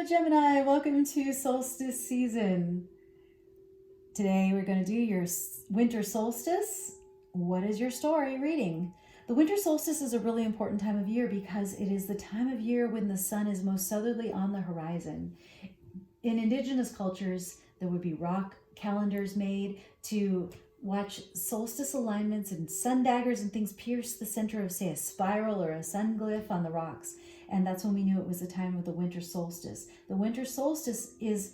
Gemini, welcome to solstice season. Today we're going to do your winter solstice. What is your story reading? The winter solstice is a really important time of year because it is the time of year when the sun is most southerly on the horizon. In indigenous cultures, there would be rock calendars made to watch solstice alignments, and sun daggers and things pierce the center of, say, a spiral or a sun glyph on the rocks. And that's when we knew it was the time of the winter solstice. The winter solstice is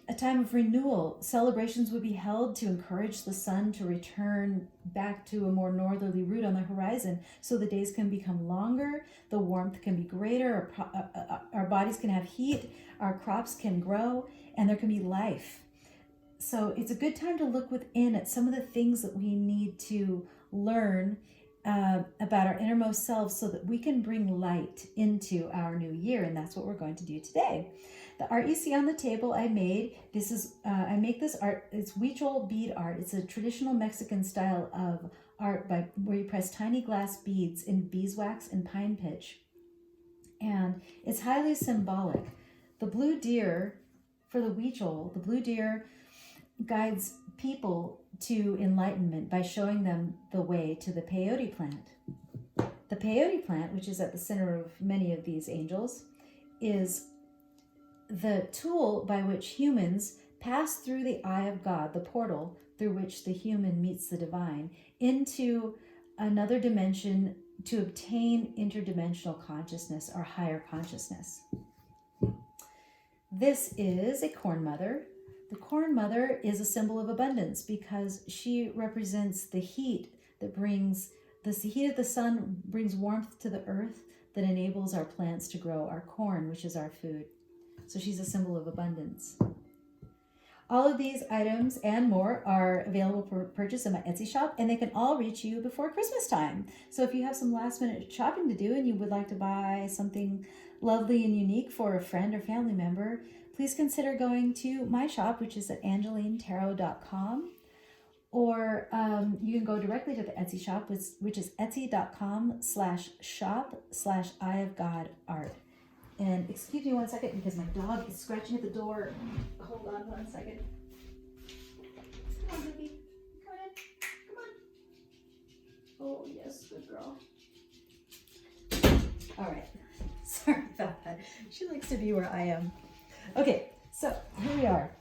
a time of renewal. Celebrations would be held to encourage the sun to return back to a more northerly route on the horizon, so the days can become longer, the warmth can be greater, our bodies can have heat, our crops can grow, and there can be life. So it's a good time to look within at some of the things that we need to learn about our innermost selves so that we can bring light into our new year. And that's what we're going to do today. The art you see on the table I made, I make this art, it's huichol bead art. It's a traditional Mexican style of art where you press tiny glass beads in beeswax and pine pitch. And it's highly symbolic. The blue deer, for the huichol, the blue deer guides people to enlightenment by showing them the way to the peyote plant. The peyote plant, which is at the center of many of these angels, is the tool by which humans pass through the eye of God, the portal through which the human meets the divine, into another dimension to obtain interdimensional consciousness or higher consciousness. This is a corn mother. The corn mother is a symbol of abundance because she represents the heat that brings, the heat of the sun brings warmth to the earth that enables our plants to grow our corn, which is our food. So she's a symbol of abundance. All of these items and more are available for purchase in my Etsy shop, and they can all reach you before Christmas time. So if you have some last minute shopping to do and you would like to buy something lovely and unique for a friend or family member, please consider going to my shop, which is at angelinetarot.com, or you can go directly to the Etsy shop, which is etsy.com/shop/eyeofgodart. And excuse me one second because my dog is scratching at the door. Hold on one second. Come on, baby. Come on. Come on. Oh, yes, good girl. All right. Sorry about that. She likes to be where I am. Okay, so here we are.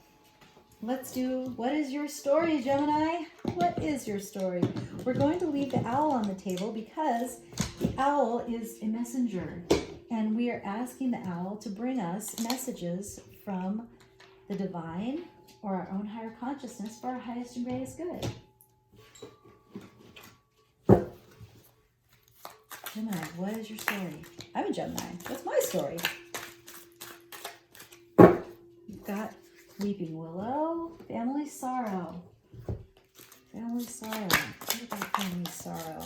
Let's do, what is your story, Gemini? What is your story? We're going to leave the owl on the table because the owl is a messenger, and we are asking the owl to bring us messages from the divine or our own higher consciousness for our highest and greatest good. Gemini, what is your story? I'm a Gemini. What's my story? Got weeping willow, family sorrow. Family sorrow. What about family sorrow?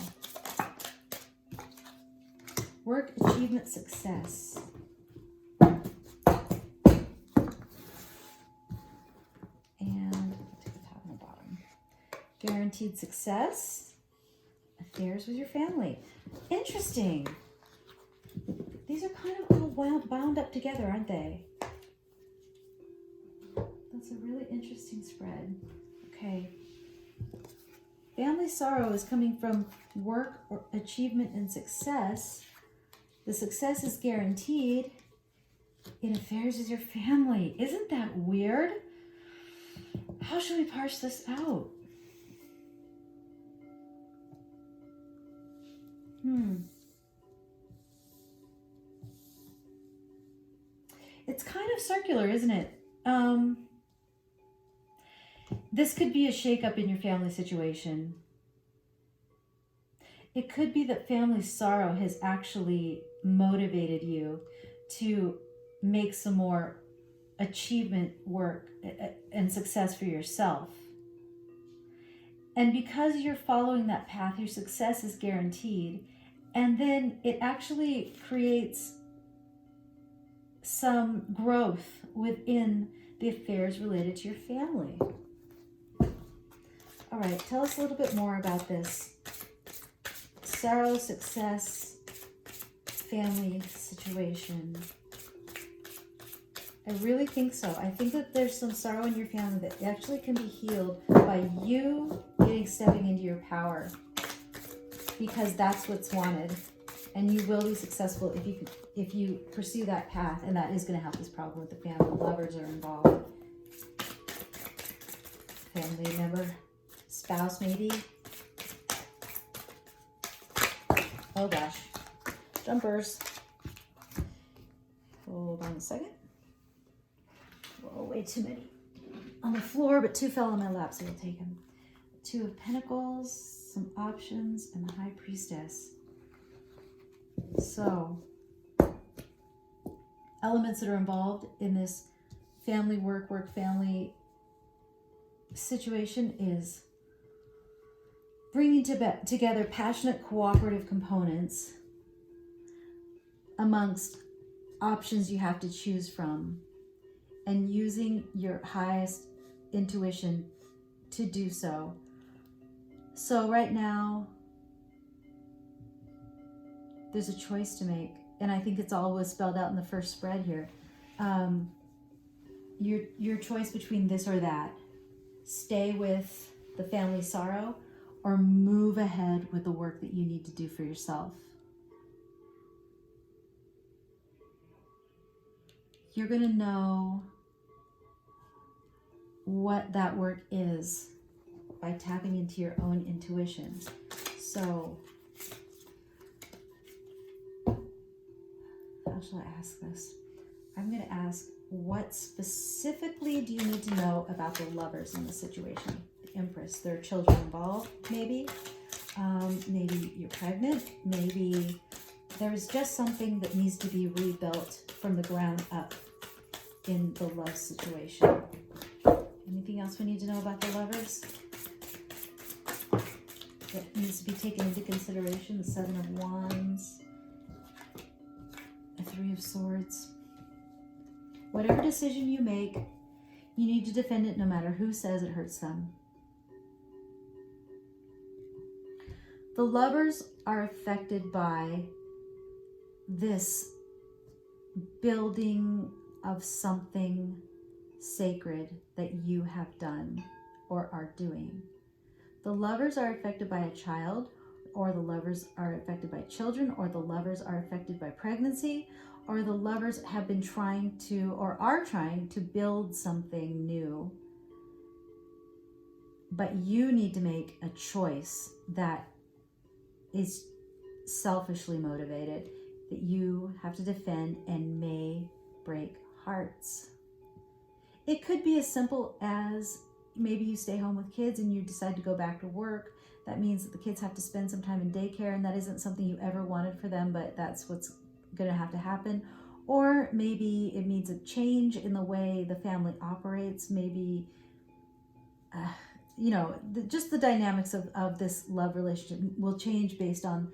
Work, achievement, success. And I'll take the top and the bottom. Guaranteed success. Affairs with your family. Interesting. These are kind of all bound up together, aren't they? That's a really interesting spread. Okay. Family sorrow is coming from work or achievement and success. The success is guaranteed in affairs with your family. Isn't that weird? How should we parse this out? It's kind of circular, isn't it? This could be a shakeup in your family situation. It could be that family sorrow has actually motivated you to make some more achievement work and success for yourself. And because you're following that path, your success is guaranteed. And then it actually creates some growth within the affairs related to your family. All right, tell us a little bit more about this. Sorrow, success, family situation. I really think so. I think that there's some sorrow in your family that actually can be healed by you stepping into your power, because that's what's wanted, and you will be successful if you pursue that path, and that is going to help this problem with the family. Lovers are involved. Family member, spouse maybe. Oh gosh, jumpers. Hold on a second. Whoa, way too many on the floor, but 2 fell on my lap, so we'll take them. 2 of Pentacles, some options, and the High Priestess. So, elements that are involved in this family work, family situation is bringing together passionate, cooperative components amongst options you have to choose from, and using your highest intuition to do so. So right now, there's a choice to make, and I think it's always spelled out in the first spread here. Your choice between this or that. Stay with the family sorrow, or move ahead with the work that you need to do for yourself. You're going to know what that work is by tapping into your own intuition. So, how shall I ask this? I'm going to ask, what specifically do you need to know about the lovers in this situation? The Empress, there are children involved, maybe. Maybe you're pregnant. Maybe there's just something that needs to be rebuilt from the ground up in the love situation. Anything else we need to know about the lovers that needs to be taken into consideration? The 7 of Wands, the 3 of Swords. Whatever decision you make, you need to defend it no matter who says it hurts them. The lovers are affected by this building of something sacred that you have done or are doing. The lovers are affected by a child, or the lovers are affected by children, or the lovers are affected by pregnancy, or the lovers have been trying to, or are trying to build something new. But you need to make a choice that is selfishly motivated, that you have to defend and may break hearts. It could be as simple as maybe you stay home with kids and you decide to go back to work. That means that the kids have to spend some time in daycare, and that isn't something you ever wanted for them, but that's what's going to have to happen. Or maybe it means a change in the way the family operates. Maybe, just the dynamics of this love relationship will change based on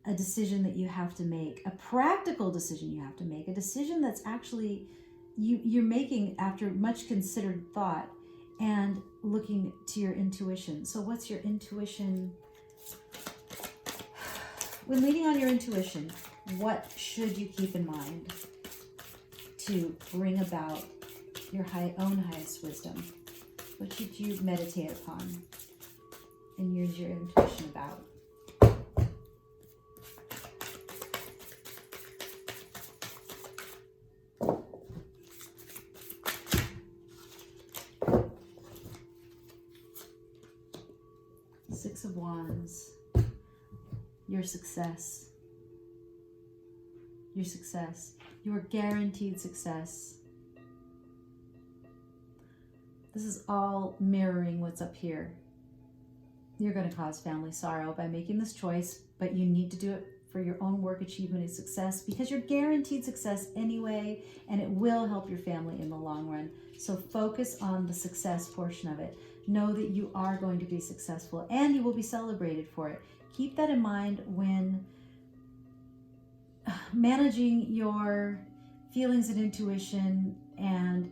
a decision that you have to make, a practical decision you have to make, a decision that's actually you're making after much considered thought and looking to your intuition. So what's your intuition? When leaning on your intuition, what should you keep in mind to bring about your own highest wisdom? What should you meditate upon and use your intuition about? Six of Wands. Your success. Your success. Your guaranteed success. This is all mirroring what's up here. You're going to cause family sorrow by making this choice, but you need to do it for your own work, achievement, and success, because you're guaranteed success anyway, and it will help your family in the long run. So focus on the success portion of it. Know that you are going to be successful and you will be celebrated for it. Keep that in mind when managing your feelings and intuition and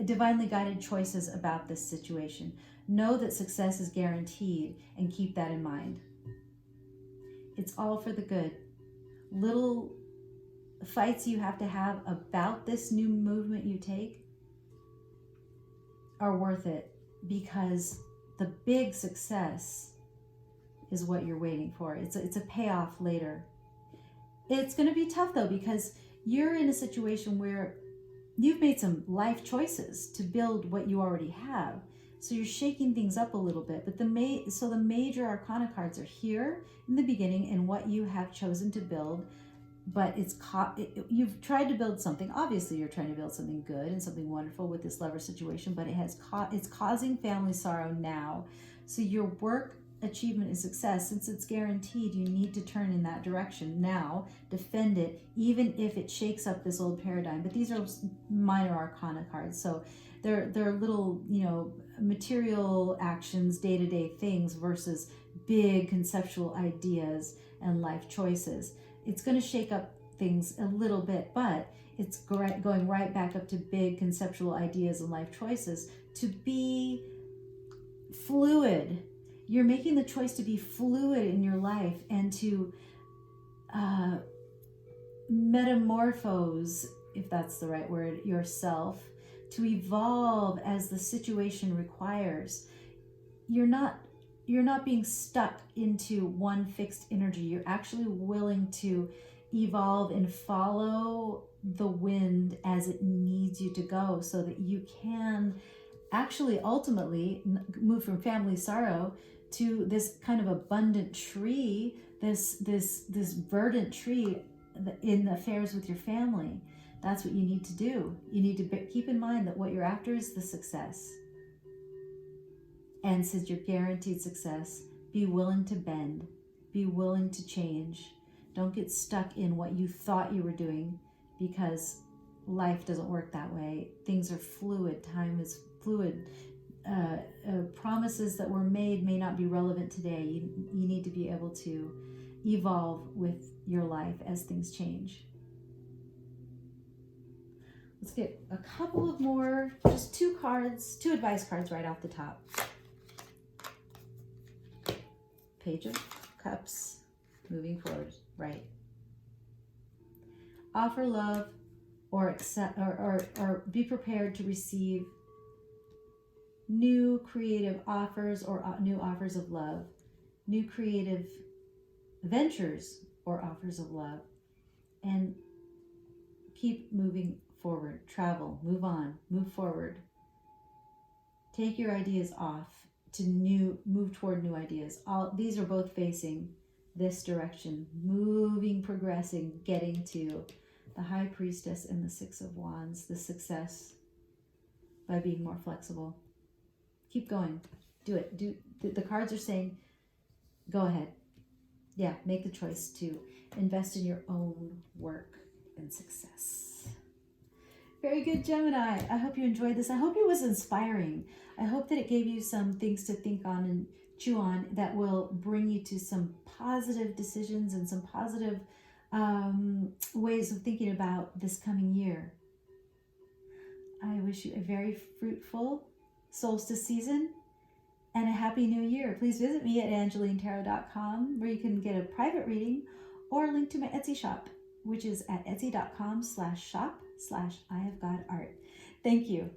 divinely guided choices about this situation. Know that success is guaranteed and keep that in mind. It's all for the good. Little fights you have to have about this new movement you take are worth it, because the big success is what you're waiting for. It's a payoff later. It's going to be tough though, because you're in a situation where you've made some life choices to build what you already have. So you're shaking things up a little bit, but the major arcana cards are here in the beginning and what you have chosen to build. But you've tried to build something. Obviously, you're trying to build something good and something wonderful with this lover situation, but it's causing family sorrow now. So your work achievement and success, since it's guaranteed, you need to turn in that direction now. Defend it, even if it shakes up this old paradigm. But these are minor arcana cards, so they're little, material actions, day-to-day things versus big conceptual ideas and life choices. It's going to shake up things a little bit, but it's going right back up to big conceptual ideas and life choices, to be fluid. You're making the choice to be fluid in your life and to metamorphose, if that's the right word, yourself, to evolve as the situation requires. You're not being stuck into one fixed energy. You're actually willing to evolve and follow the wind as it needs you to go, so that you can actually ultimately move from family sorrow to this kind of abundant tree, this verdant tree in affairs with your family. That's what you need to do. You need to keep in mind that what you're after is the success. And since you're guaranteed success, be willing to bend, be willing to change. Don't get stuck in what you thought you were doing, because life doesn't work that way. Things are fluid. Time is fluid. Promises that were made may not be relevant today. You need to be able to evolve with your life as things change. Let's get a couple of more, just two advice cards right off the top. Page of Cups, moving forward, right. Offer love or accept or be prepared to receive new creative offers or new offers of love, new creative ventures or offers of love, and keep moving forward. Travel, move on, move forward. Take your ideas off to move toward new ideas. All these are both facing this direction, moving, progressing, getting to the High Priestess and the Six of Wands, the success by being more flexible. Keep going. Do it. The cards are saying, go ahead. Yeah, make the choice to invest in your own work and success. Very good, Gemini. I hope you enjoyed this. I hope it was inspiring. I hope that it gave you some things to think on and chew on that will bring you to some positive decisions and some positive ways of thinking about this coming year. I wish you a very fruitful solstice season and a happy new year. Please visit me at angelinetarot.com, where you can get a private reading or link to my Etsy shop, which is at etsy.com/shop/IHaveGodArt. Thank you.